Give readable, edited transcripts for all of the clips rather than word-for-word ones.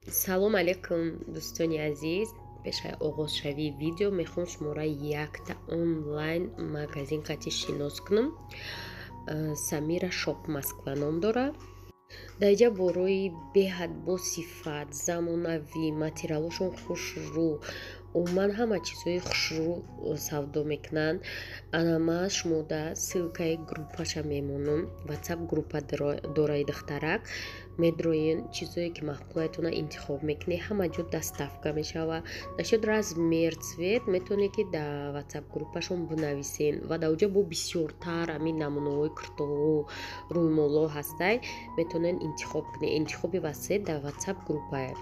салом алейкум дӯстони азиз. пешай оғозшавии видео мехоҳам шумораи якта онлайн магазин қатъи шинос кунам. Самира шоп Москва ном дорад. дар инҷа борои беҳад босифат, замонавӣ, материалошон хушрӯ, умуман ҳама чизҳои хушрӯ савдо мекунанд. Ана шумо дар ссилкаи группаша мемонам. WhatsApp группа дораи духтарак. медроен чизое ки маҳбубаятона интихоб мекунед, ҳама ҷо доставка мешавад. насчет размер, цвет метавонед ки дар WhatsApp группашон бинависен ва дар оҷа бо бисёртар ҳамин намунаҳои куртоҳо, рӯймолҳо ҳастай, метавонед интихоб кунед. интихоби васеъ дар WhatsApp группае.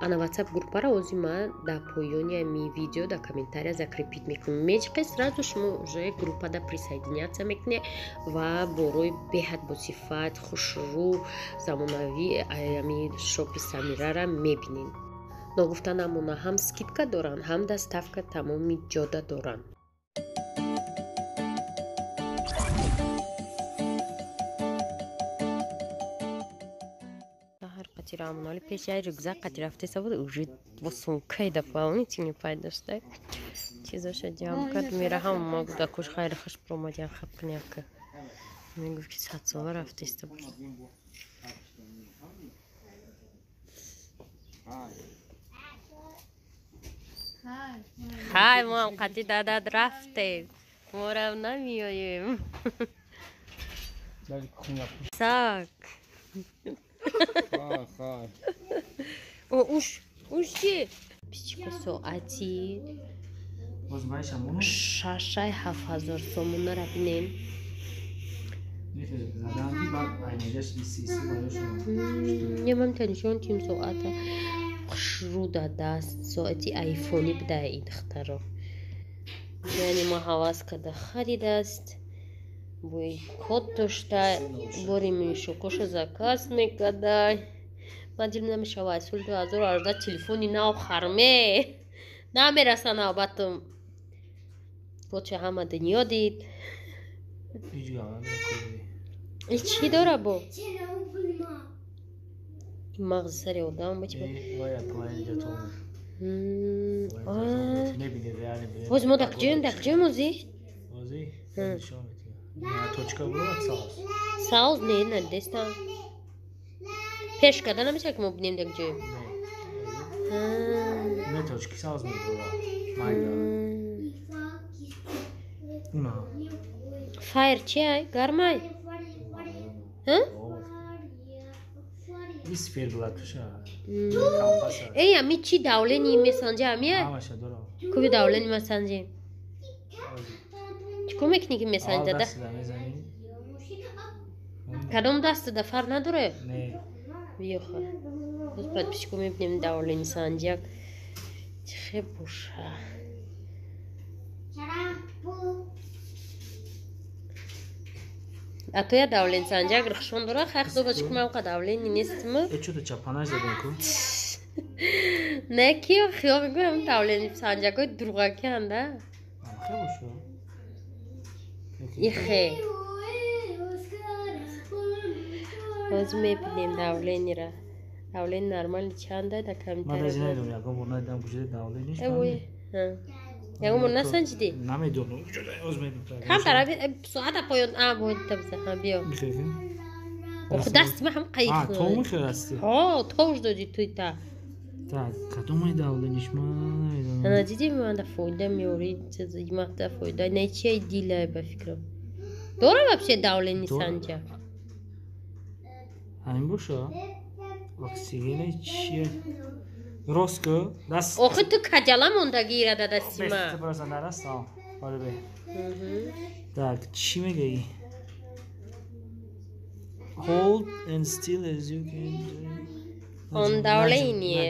ана WhatsApp группаро ҳозир ман дар поёни ҳамин видео дар комментария закрепит мекунам. мечиқи сразу шумо уже группада присоединяться мекунед ва борои беҳад босифат, хушрӯ, замонавӣ ами шопи Самирара мебинед. ногуфта намуна ҳам скидка доранд, ҳам доставка тамоми ҷода доранд. ҳар қати рамонали пешай рюкзак қати рафтеса буд уже бо сумкаи дополнительный не пайдоштай чизоша ҷамъ кард. мера ҳама ма гуда куш хайра хуш промадян хапкняка мегуфт ки садсова рафтеста буд. хай мам қати дадад рафтем морам намиёем сак уш чи пичка соати 6,000 сомонара бинен. немамтанишон тим соата хушрӯ дадаст, соати айфони буда ин духтаро. яъне ма ҳавас карда харидааст, бои код дошта, бори мишукушу заказ мекардай. ман дил намешава соли 2018 телефони нав харме намераса навбатам. поча ҳама дунё дид. чӣ дора бо мағзи сари одам ҳози мо дақҷоем ози саус не надестам пеш карда намешавад ки мо бинем дақҷоем. файр чиай гармай эй ами чи давлени месанҷа амия куби давлени месанҷи чӣ кор мекунӣ ки месанҷада кадом дастада фар надоре биёха бад пичко мебинем давлени санҷак чӣ боша. а то я давлен санҷак рахшон дора хайх добачи ки мамқа давлени нестима не киё хиёл мекунам давлени санҷакҳои дурғакианда ихе ҳозир мебинем давленира. давлени нормали чанда да камтар ягон бор насанҷиди камтар соата поён боидтабзаҳа биё оху дасти ма ҳам қайқ тош доди туйта надиди манда фоида меори мақта фоида нечияи дилай ба фикрам дора вообще давлени санҷа ҳамин боша оксигена чия ростко даст охи ту каҷала мондагира да дасти ма так чӣ мегаи hold and still as you can он давление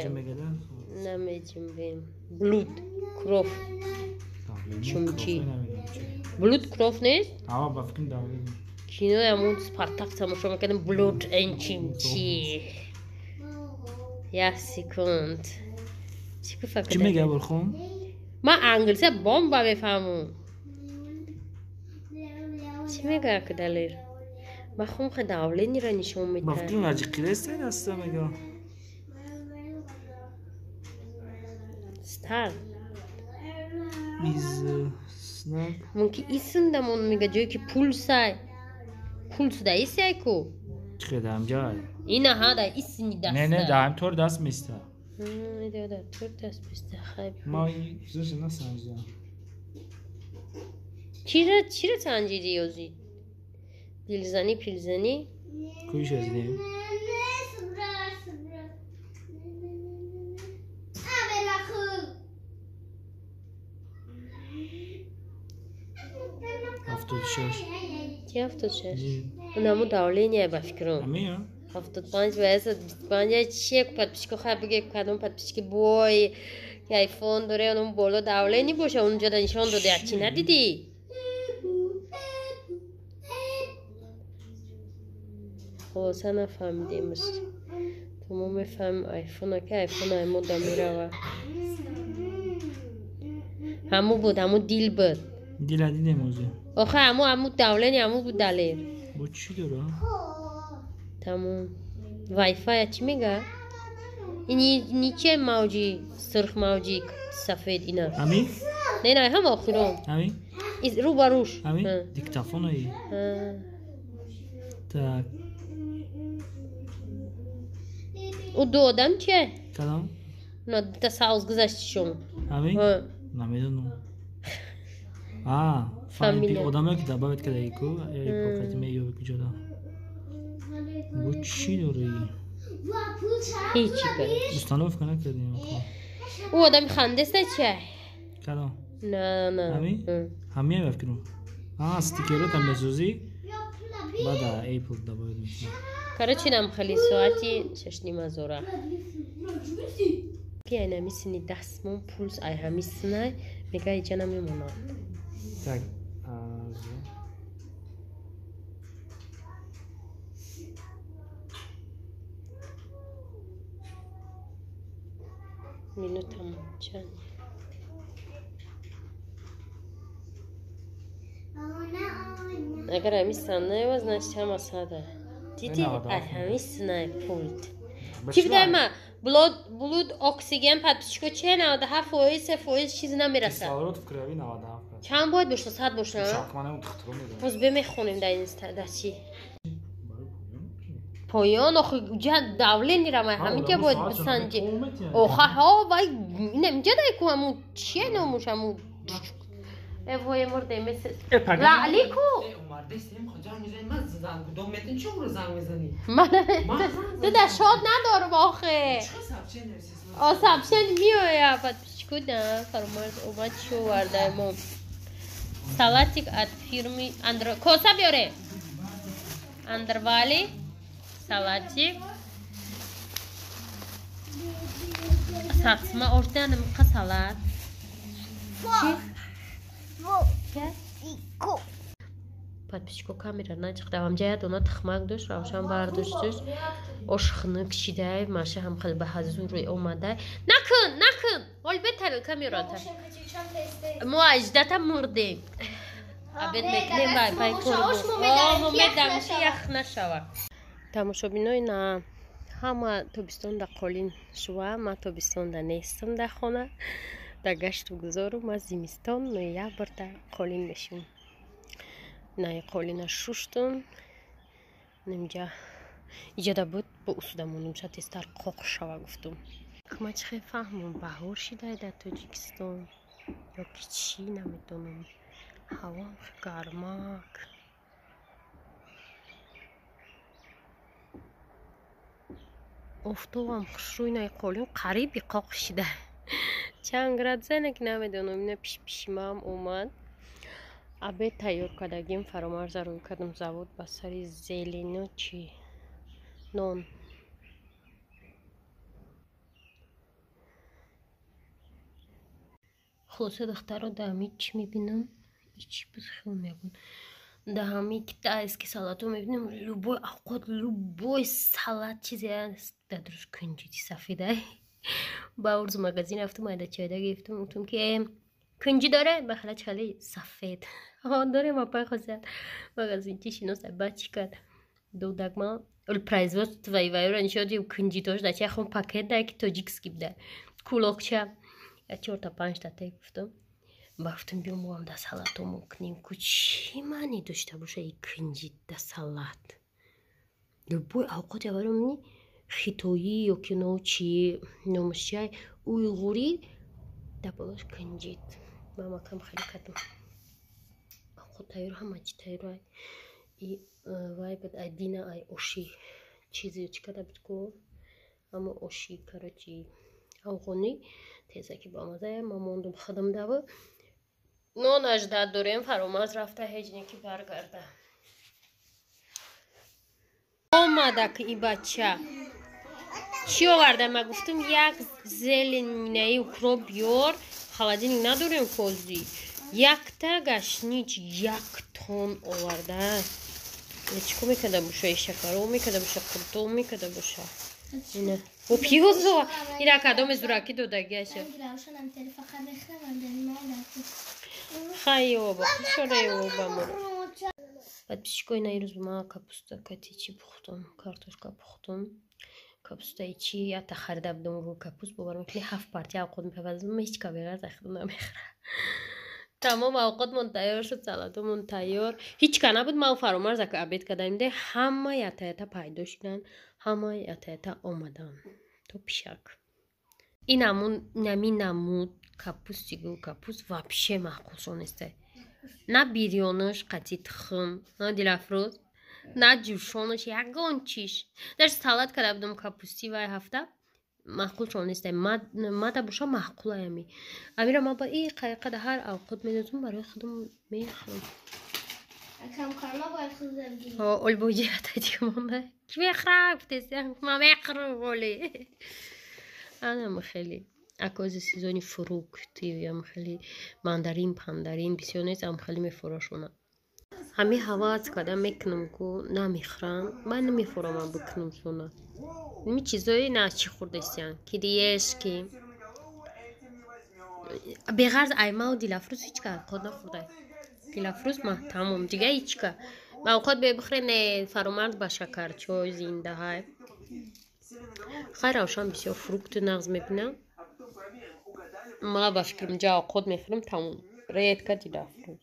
намеҷумбем блуд кров чумчи блуд кров нест кинои ҳамон спартак тамошо мекардем блуд эн чимчи як секунд чӣ мега бурхон ман англиса бомба мефаҳмам чӣ мега кадалер ман хомха давлениро нишон метаҳад بیشتر Is snack. ممکن ایسن دمون میگه جایی که پول سای پول سوده ایسی کو چه دام جای. اینا ها دا ایسنی دسته نه دام تور دست میسته. ایده دا تور دست بیسته خیلی ما زوج نسنجیدم. چی رو سنجیدی یوزی؟ پیلزنی کویش از دیم. چی 76 اونمو داولینیه با فکرم همه 75 واسه 25 چیه که پد پیشکو خواهد بگه کدوم پد پیشکی بای که ایفون داره اونم بالا داولینی باشه اونجا دا نشان داده چی ندیدی؟ خلاصه نفهمیدیم تو ما میفهم ایفون ها که ایفون همو دا میره همو بود همو دیل بود دیل دیده موزه آخه همو داولینی همو بود دلیر با چی داره؟ تمام وای فای چی میگه؟ اینی چه موجی سرخ موجی سفید اینا همین؟ نه هم آخرون همین؟ رو باروش همین؟ دیکتافون هایی tak او دو آدم چیه؟ کدام؟ اونا تا ساوز گذاشتشون همین؟ نمیدونم فامیلی آدمه که دباید که دایکو پاکتی میو که جدا با چی داره ای؟ هیچی بره مستانوف کنه کردیم او آدمی خندسته چیه؟ کدام؟ نه همین؟ همین بفکرم استیکرات هم بسوزی بعد ایپل دباید میشه کارا چینم خیلی ساعتی 6:30 که اینا میسینی دستمون پولس ای همیسنای میگه ایجا نمیمونه tak minut هم چند اگر همیسنای وزنش هم ساده دیدی ای همیسنای پولت چی بده ما بلود اکسیژن پدپیشکو چه 97% چیزی نمیرسه کسالات فکره‌ای 97 چند باید باشه 100 باشه شاکمانه اون تخترو میده باز بمیخونیم در این دستی پایان آخه دوله نیرم همین که باید بسنجی آخه ها باید اینجا دایی که همون چیه نموش همون وای مرده مثل لعلی کو مرده استیم خجا میزنی من زنگ 2 متر چه رو زنگ میزنی من ده شاد ندارم آخه سبشن میویا بعد پیشکو نه فرمایز اومد شو ورده مام سالاتیک ات فیرمی اندر کوسا بیاره اندروالی سالاتیک saçma ortayanım kasalar. Подписчику камера начал давам جاید اونا تخمک داشت روشن برداشتش اشخنه کشیده ماشه هم خیلی به حضور اومده نکن ولی بتر کامیرا ما اجدت مردیم ابد میکنیم بای کرو میدمشی یخ نشوه تماشا بینای نه همه تابستان در قالین شوه ما تابستان در نیستم در خانه در گشت و گذارم ما زمستان یک بار در قالین بشیم نه قالین شوشتم نمیجا ایجاده بود با اصودمون نمیشه تستر قاق شوه گفتم ما چه خیلی فهمم بهار شده در تاجیکستان یا که چی نمیدونم هوا هم گرمک افتوام خوشروی نه قالین قریبی قاق شده چند گرد زنک نمیدونم اینه پیشمام اومد ابه تیار کردگیم فرامرز روی کردم زود با سری زیلینو چی نون خلاصه دختر رو در همین چی میبینم چی بسخیل میگون در همین که تا اسکی سالاتو میبینم لوبوی اوقات لوبوی سالات چیزی هست در درست کنجی سفیده با ارز مگزین رفتم ایده چایده گفتم گفتم که کنجی داره بخلا چاله سفید داره ما پای خوزد مگزین چیشینو سبا چی کرد دو دگما الپرایز وست وای رنشاد یو کنجی داشت در چه خون پاکت در که تاجیکسکی بده کلوکچه Я 4-5 та тек гуфтам. Бафтам биём бо ҳам да салато мукнем. Ку чӣ маъне дошта боша и кинҷи да салат? Любой авқот яварам ни хитоӣ ё ки но чи номаш чиай уйғурӣ да болаш кинҷит. Мама кам хеле кадам. Авқот тайёр ҳама чи тайёр ай. И вай бад ай дина ай оши чизе чи када буд ко? Ама оши карачи авғонӣ тезаки ба мазая мамондум хадам дава. Нонаш дад дорем фаромаз рафта ҳеҷ неки баргарда. Омадак и бача. Чӣ овардам? Ма гуфтам як зеленаи укроп биёр. Холодильник надорем кози. Якта гашнич 1 тонн оварда. Чико мекарда боша? Шакаро мекарда боша? Курто мекарда боша? Ина. Бо пиёзо. Ира кадоме зураки додагиаша. Хай оба. Шорай оба мо. Баъд пишикои на ирӯз ма капуста кати чи пухтам, картошка пухтам. Капустаи чи ята харида будам ро капуст боварам кли 7 партия авқот мепавазам ҳеҷ кавера захидам намехӯра. Тамом авқотмон тайёр шуд, салатамон тайёр. Ҳеҷ ка набуд. Ман фаромарз ака абед кадаем де ҳама ята пайдо шудан, ҳама ята омадан. То пишак. Ин нами намуд капусти гул капуст вообще маъқулшон нестай. На бирёнаш қати тухм, на дилафрӯз, на ҷӯшонаш ягон чиш. Даш салат када будам капусти вай ҳафта маъқулшон нестай. мада боша маъқулаями. Амира ма ба и қайқада ҳар авқот медозам барои худам мехӯрам. Олбоҷи ята дига монда. Ки мехӯрам гуфтеси? Ма мехӯрам оли. Анам хеле акози сезони фрукти ям хеле мандарин, пандарин бисёр нест, ам хеле мефурӯшона. Ҳами ҳавас када мекунам ку намехӯрам. Ман намефурам бикунам сона. Ми чизои на чи хурдестиян. Кириешки. Беғарз аймау дилафрӯз ҳеҷ ка авқот нафурдай. Дилафрӯз ма тамом дига ҳеҷ ка. Ба авқот бебихӯре не фаромарз ба шакарчой зинда ҳай. Хай равшан бисёр фрукти нағз мебинам. Ма ба фикрам ҷа авқот мехӯрам тамом. Редка дилафрӯз.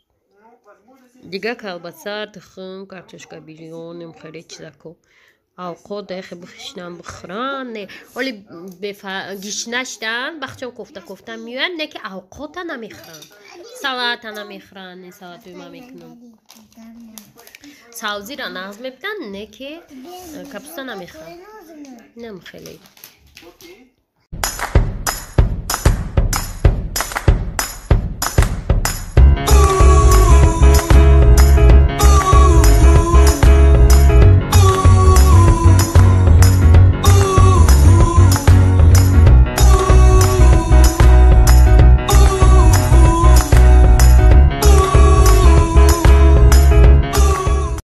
Дига колбаса, тухм, картошка бирёним хеле чизако. Авқот дехе бихишнам бихӯрам. Не оли гишна шудан бахчам кофта меоянд, не ки авқота намехӯрам. Салата намехӯрам, не салатои ма мекунам. Сабзира нағз мебинам, не ки капуста намехӯрам. Нем хеле.